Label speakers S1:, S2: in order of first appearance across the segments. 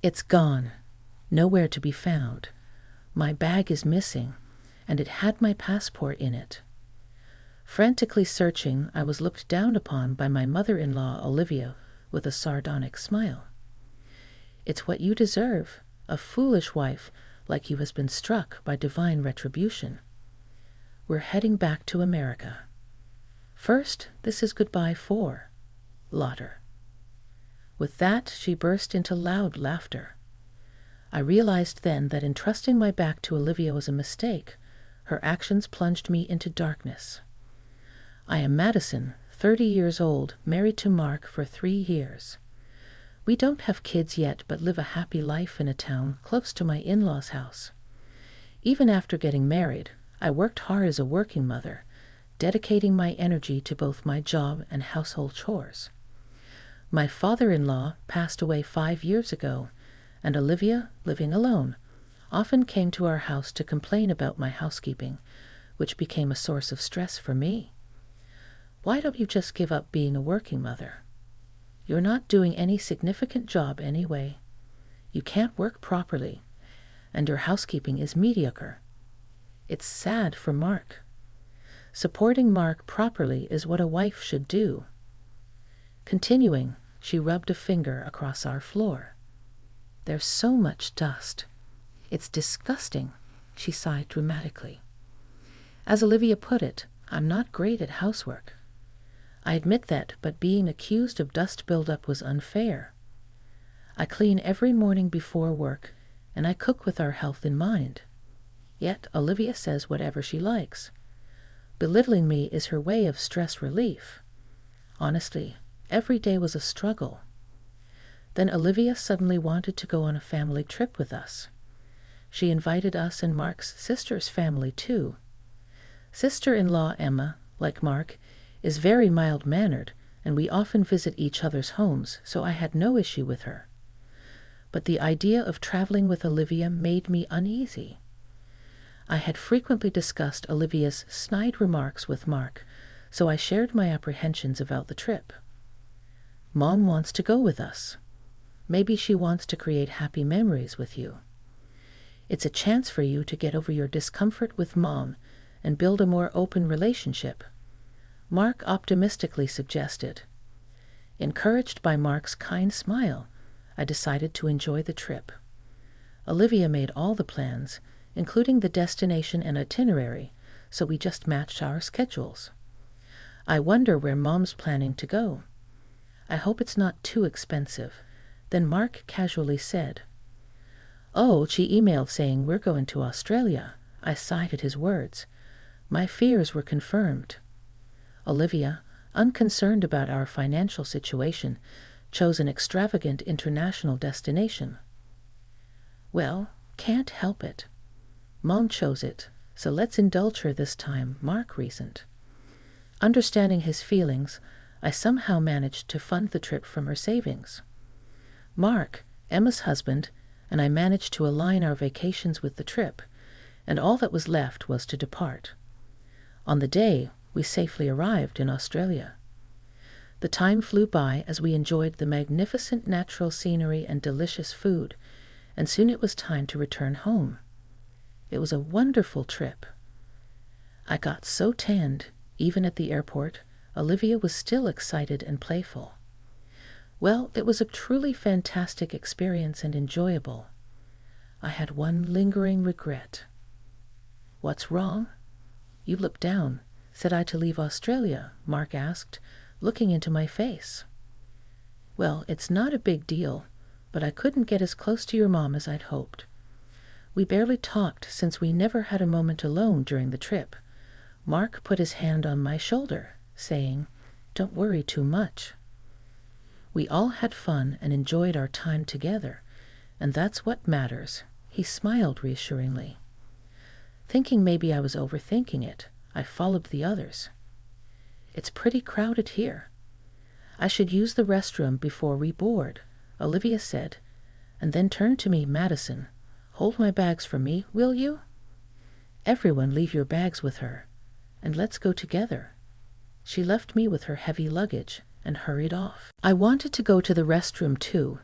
S1: It's gone. Nowhere to be found. My bag is missing, and it had my passport in it. Frantically searching, I was looked down upon by my mother-in-law, Olivia, with a sardonic smile. It's what you deserve, a foolish wife like you has been struck by divine retribution. We're heading back to America. First, this is goodbye for Lauder. With that, she burst into loud laughter. I realized then that entrusting my back to Olivia was a mistake. Her actions plunged me into darkness. I am Madison, 30 years old, married to Mark for 3 years. We don't have kids yet, but live a happy life in a town close to my in-laws' house. Even after getting married, I worked hard as a working mother, dedicating my energy to both my job and household chores. My father-in-law passed away 5 years ago, and Olivia, living alone, often came to our house to complain about my housekeeping, which became a source of stress for me. Why don't you just give up being a working mother? You're not doing any significant job anyway. You can't work properly, and your housekeeping is mediocre. It's sad for Mark. Supporting Mark properly is what a wife should do. Continuing, she rubbed a finger across our floor. There's so much dust. It's disgusting, she sighed dramatically. As Olivia put it, I'm not great at housework. I admit that, but being accused of dust buildup was unfair. I clean every morning before work, and I cook with our health in mind. Yet Olivia says whatever she likes. Belittling me is her way of stress relief. Honestly, every day was a struggle. Then Olivia suddenly wanted to go on a family trip with us. She invited us and Mark's sister's family too. Sister-in-law Emma, like Mark, is very mild-mannered, and we often visit each other's homes, so I had no issue with her. But the idea of traveling with Olivia made me uneasy. I had frequently discussed Olivia's snide remarks with Mark, so I shared my apprehensions about the trip. Mom wants to go with us. Maybe she wants to create happy memories with you. It's a chance for you to get over your discomfort with Mom and build a more open relationship, Mark optimistically suggested. Encouraged by Mark's kind smile, I decided to enjoy the trip. Olivia made all the plans, including the destination and itinerary, so we just matched our schedules. I wonder where Mom's planning to go. I hope it's not too expensive. Then Mark casually said, "Oh, she emailed saying we're going to Australia." I sighed at his words. My fears were confirmed. Olivia, unconcerned about our financial situation, chose an extravagant international destination. Well, can't help it. Mom chose it, so let's indulge her this time, Mark reasoned. Understanding his feelings, I somehow managed to fund the trip from her savings. Mark, Emma's husband, and I managed to align our vacations with the trip, and all that was left was to depart. On the day, we safely arrived in Australia. The time flew by as we enjoyed the magnificent natural scenery and delicious food, and soon it was time to return home. It was a wonderful trip. I got so tanned, even at the airport, Olivia was still excited and playful. Well, it was a truly fantastic experience and enjoyable. I had one lingering regret. What's wrong? You look down. Said I to leave Australia? Mark asked, looking into my face. Well, it's not a big deal, but I couldn't get as close to your mom as I'd hoped. We barely talked since we never had a moment alone during the trip. Mark put his hand on my shoulder, saying, "Don't worry too much." We all had fun and enjoyed our time together, and that's what matters. He smiled reassuringly. Thinking maybe I was overthinking it, I followed the others. It's pretty crowded here. I should use the restroom before we board, Olivia said, and then turned to me, Madison. Hold my bags for me, will you? Everyone leave your bags with her, and let's go together. She left me with her heavy luggage and hurried off. I wanted to go to the restroom too.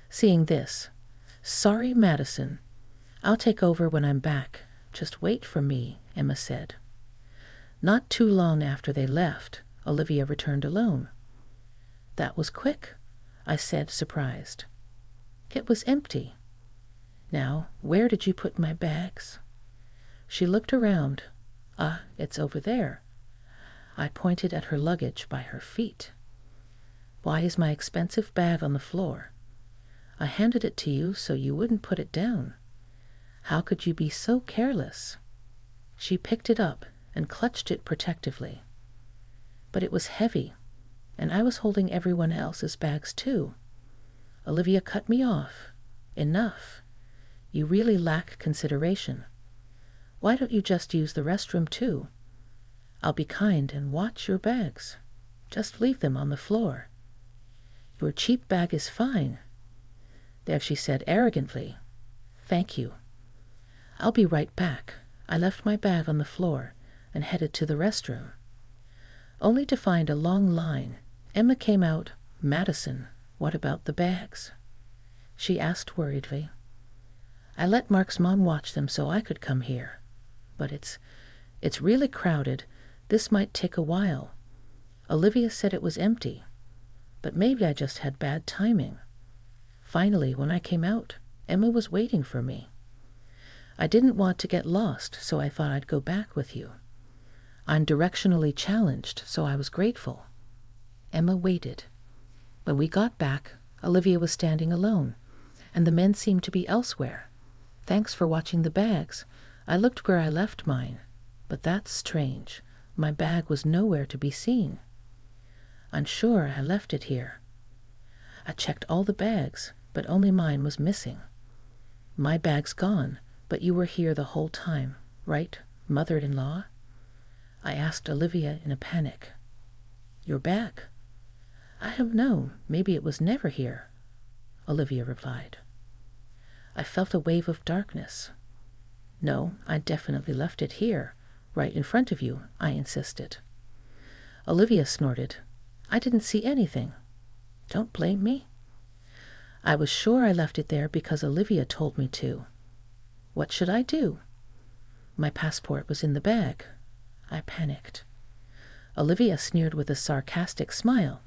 S1: Seeing this, Sorry, Madison. I'll take over when I'm back. Just wait for me, Emma said. Not too long after they left, Olivia returned alone. That was quick, I said, surprised. It was empty. Now, where did you put my bags? She looked around. It's over there. I pointed at her luggage by her feet. Why is my expensive bag on the floor? I handed it to you so you wouldn't put it down. How could you be so careless? She picked it up and clutched it protectively. But it was heavy, and I was holding everyone else's bags too. Olivia cut me off. Enough. You really lack consideration. Why don't you just use the restroom too? I'll be kind and watch your bags. Just leave them on the floor. Your cheap bag is fine. There, she said arrogantly. Thank you. I'll be right back. I left my bag on the floor and headed to the restroom. Only to find a long line. Emma came out. Madison, what about the bags? She asked worriedly. I let Mark's mom watch them so I could come here. But it's really crowded. This might take a while. Olivia said it was empty. But maybe I just had bad timing. Finally, when I came out, Emma was waiting for me. I didn't want to get lost, so I thought I'd go back with you. I'm directionally challenged, so I was grateful. Emma waited. When we got back, Olivia was standing alone, and the men seemed to be elsewhere. Thanks for watching the bags. I looked where I left mine. But that's strange. My bag was nowhere to be seen. I'm sure I left it here. I checked all the bags, but only mine was missing. My bag's gone, but you were here the whole time, right, mother-in-law? I asked Olivia in a panic. Your bag? I don't know. Maybe it was never here, Olivia replied. I felt a wave of darkness. No, I definitely left it here, right in front of you, I insisted. Olivia snorted. I didn't see anything. Don't blame me. I was sure I left it there because Olivia told me to. What should I do? My passport was in the bag. I panicked. Olivia sneered with a sarcastic smile.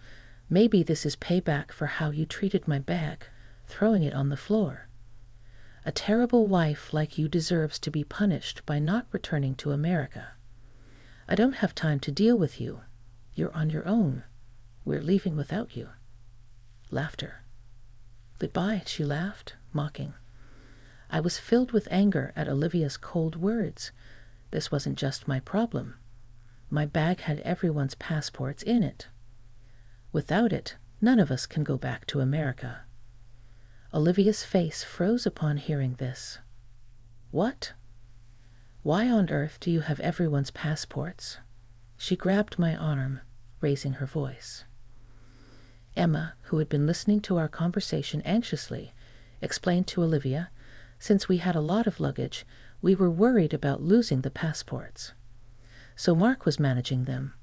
S1: Maybe this is payback for how you treated my bag, throwing it on the floor. A terrible wife like you deserves to be punished by not returning to America. I don't have time to deal with you. You're on your own. We're leaving without you. Laughter. Goodbye, she laughed, mocking. I was filled with anger at Olivia's cold words. This wasn't just my problem. My bag had everyone's passports in it. Without it, none of us can go back to America. Olivia's face froze upon hearing this. What? Why on earth do you have everyone's passports? She grabbed my arm, raising her voice. Emma, who had been listening to our conversation anxiously, explained to Olivia, since we had a lot of luggage, we were worried about losing the passports. So Mark was managing them.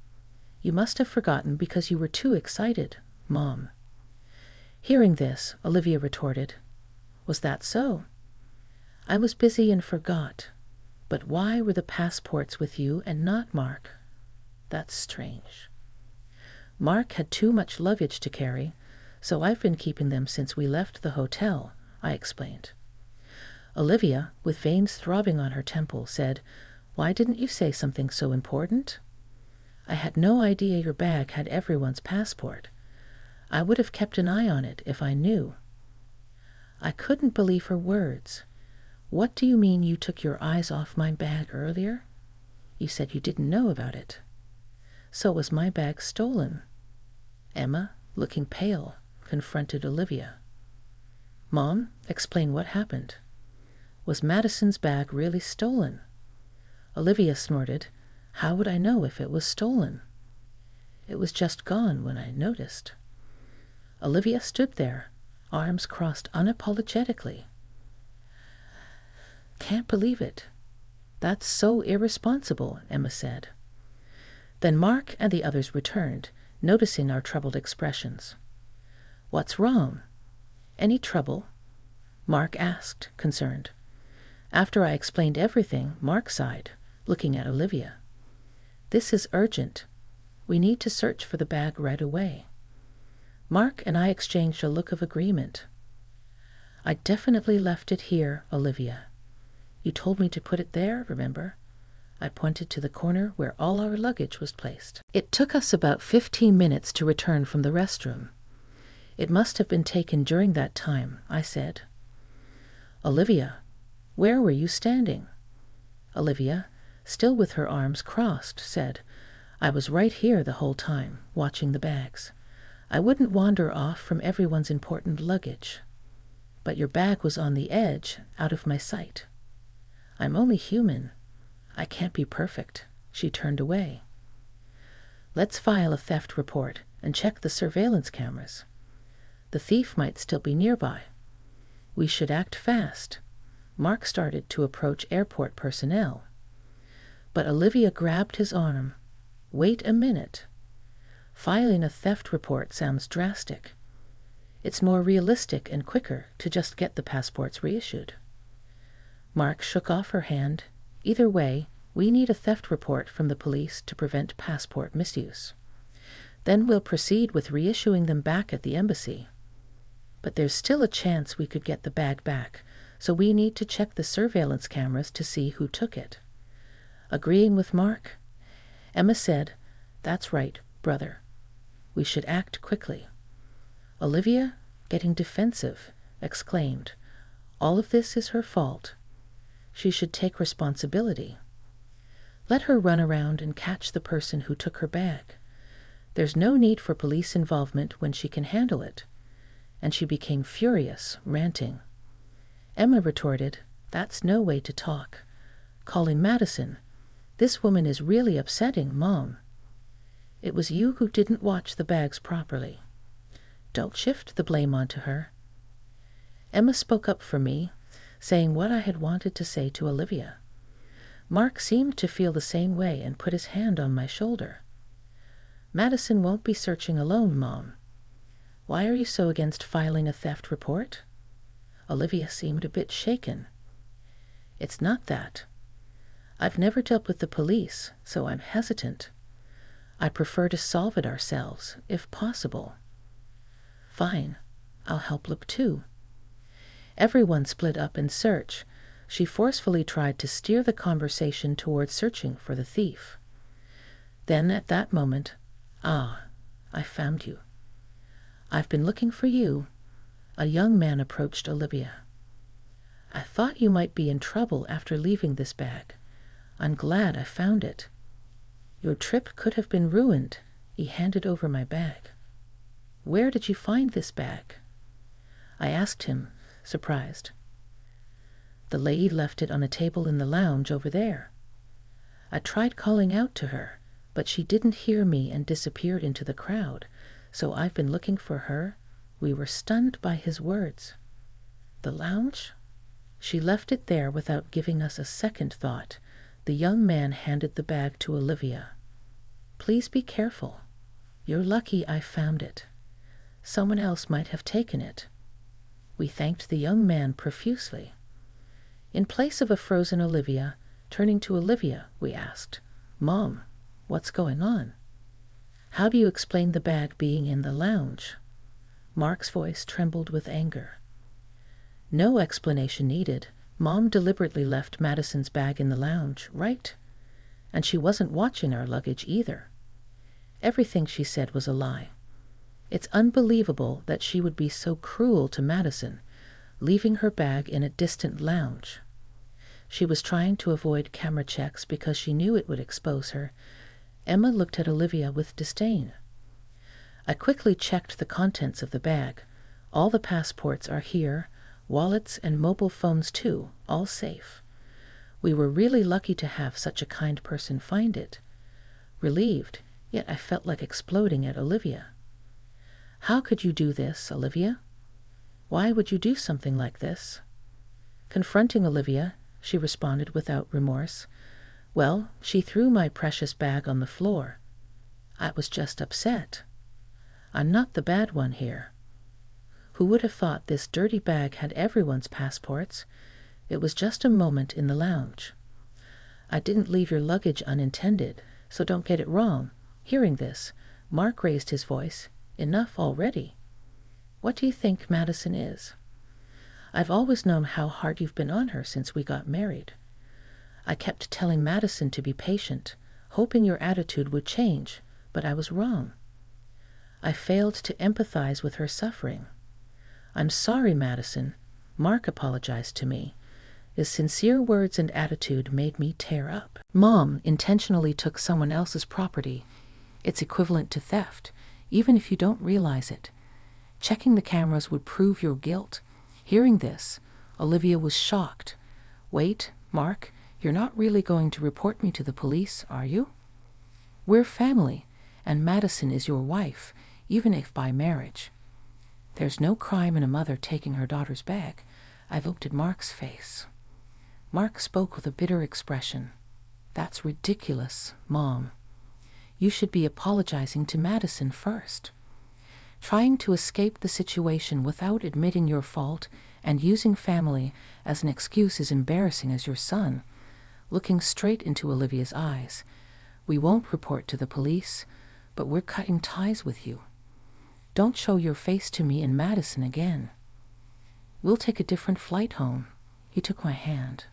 S1: You must have forgotten because you were too excited, Mom. Hearing this, Olivia retorted, Was that so? I was busy and forgot. But why were the passports with you and not Mark? That's strange. Mark had too much luggage to carry, so I've been keeping them since we left the hotel, I explained. Olivia, with veins throbbing on her temple, said, Why didn't you say something so important? I had no idea your bag had everyone's passport. I would have kept an eye on it if I knew. I couldn't believe her words. What do you mean you took your eyes off my bag earlier? You said you didn't know about it. So was my bag stolen? Emma, looking pale, confronted Olivia. Mom, explain what happened. Was Madison's bag really stolen? Olivia snorted. How would I know if it was stolen? It was just gone when I noticed. Olivia stood there, arms crossed unapologetically. Can't believe it. That's so irresponsible, Emma said. Then Mark and the others returned, noticing our troubled expressions. What's wrong? Any trouble? Mark asked, concerned. After I explained everything, Mark sighed, looking at Olivia. This is urgent. We need to search for the bag right away. Mark and I exchanged a look of agreement. I definitely left it here, Olivia. You told me to put it there, remember? I pointed to the corner where all our luggage was placed. It took us about 15 minutes to return from the restroom. It must have been taken during that time, I said. Olivia, where were you standing? Olivia, still with her arms crossed, said, I was right here the whole time, watching the bags. I wouldn't wander off from everyone's important luggage. But your bag was on the edge, out of my sight. I'm only human. I can't be perfect. She turned away. Let's file a theft report and check the surveillance cameras. The thief might still be nearby. We should act fast. Mark started to approach airport personnel. But Olivia grabbed his arm. Wait a minute. Filing a theft report sounds drastic. It's more realistic and quicker to just get the passports reissued. Mark shook off her hand. Either way, we need a theft report from the police to prevent passport misuse. Then we'll proceed with reissuing them back at the embassy. But there's still a chance we could get the bag back, so we need to check the surveillance cameras to see who took it. Agreeing with Mark, Emma said, That's right, brother. We should act quickly. Olivia, getting defensive, exclaimed, All of this is her fault. She should take responsibility. Let her run around and catch the person who took her bag. There's no need for police involvement when she can handle it. And she became furious, ranting. Emma retorted, That's no way to talk. Calling Madison, This woman is really upsetting, Mom. It was you who didn't watch the bags properly. Don't shift the blame onto her. Emma spoke up for me, saying what I had wanted to say to Olivia. Mark seemed to feel the same way and put his hand on my shoulder. Madison won't be searching alone, Mom. Why are you so against filing a theft report? Olivia seemed a bit shaken. It's not that. I've never dealt with the police, so I'm hesitant. I prefer to solve it ourselves, if possible. Fine. I'll help look too. Everyone split up in search. She forcefully tried to steer the conversation towards searching for the thief. Then at that moment, I found you. I've been looking for you. A young man approached Olivia. I thought you might be in trouble after leaving this bag. I'm glad I found it. Your trip could have been ruined. He handed over my bag. Where did you find this bag? I asked him, surprised. The lady left it on a table in the lounge over there. I tried calling out to her, but she didn't hear me and disappeared into the crowd, so I've been looking for her. We were stunned by his words. The lounge? She left it there without giving us a second thought. The young man handed the bag to Olivia. Please be careful. You're lucky I found it. Someone else might have taken it. We thanked the young man profusely. In place of a frozen Olivia, turning to Olivia, we asked, Mom, what's going on? How do you explain the bag being in the lounge? Mark's voice trembled with anger. No explanation needed. Mom deliberately left Madison's bag in the lounge, right? And she wasn't watching our luggage either. Everything she said was a lie. It's unbelievable that she would be so cruel to Madison, leaving her bag in a distant lounge. She was trying to avoid camera checks because she knew it would expose her. Emma looked at Olivia with disdain. I quickly checked the contents of the bag. All the passports are here, wallets and mobile phones too, all safe. We were really lucky to have such a kind person find it. Relieved, yet I felt like exploding at Olivia. How could you do this, Olivia? Why would you do something like this? Confronting Olivia, she responded without remorse. Well, she threw my precious bag on the floor. I was just upset. I'm not the bad one here. Who would have thought this dirty bag had everyone's passports? It was just a moment in the lounge. I didn't leave your luggage unintended, so don't get it wrong. Hearing this, Mark raised his voice. Enough already. What do you think Madison is? I've always known how hard you've been on her since we got married. I kept telling Madison to be patient, hoping your attitude would change, but I was wrong. I failed to empathize with her suffering. I'm sorry, Madison. Mark apologized to me. His sincere words and attitude made me tear up. Mom intentionally took someone else's property. It's equivalent to theft, even if you don't realize it. Checking the cameras would prove your guilt. Hearing this, Olivia was shocked. Wait, Mark, you're not really going to report me to the police, are you? We're family, and Madison is your wife, even if by marriage. There's no crime in a mother taking her daughter's bag. I've looked at Mark's face. Mark spoke with a bitter expression. That's ridiculous, Mom. You should be apologizing to Madison first. Trying to escape the situation without admitting your fault and using family as an excuse is embarrassing as your son. Looking straight into Olivia's eyes. We won't report to the police, but we're cutting ties with you. Don't show your face to me in Madison again. We'll take a different flight home. He took my hand.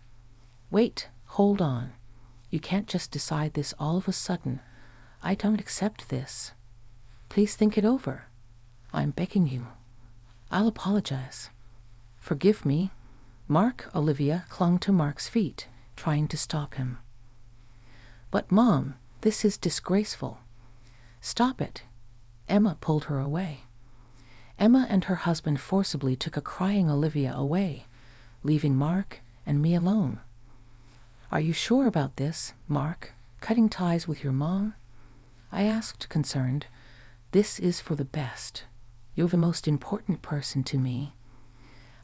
S1: Wait, hold on. You can't just decide this all of a sudden. I don't accept this. Please think it over. I'm begging you. I'll apologize. Forgive me. Mark, Olivia clung to Mark's feet, trying to stop him. But Mom, this is disgraceful. Stop it. Emma pulled her away. Emma and her husband forcibly took a crying Olivia away, leaving Mark and me alone. Are you sure about this, Mark? Cutting ties with your mom? I asked, concerned. This is for the best. You're the most important person to me.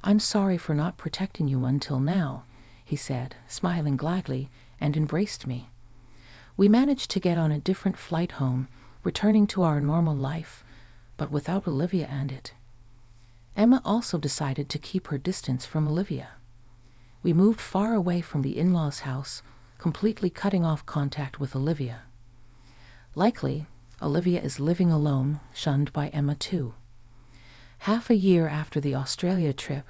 S1: I'm sorry for not protecting you until now, he said, smiling gladly, and embraced me. We managed to get on a different flight home, returning to our normal life, but without Olivia and it. Emma also decided to keep her distance from Olivia. We moved far away from the in-laws' house, completely cutting off contact with Olivia. Likely, Olivia is living alone, shunned by Emma too. Half a year after the Australia trip,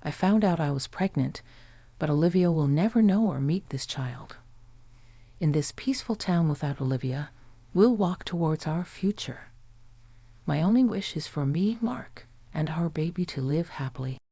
S1: I found out I was pregnant, but Olivia will never know or meet this child. In this peaceful town without Olivia, we'll walk towards our future. My only wish is for me, Mark, and our baby to live happily.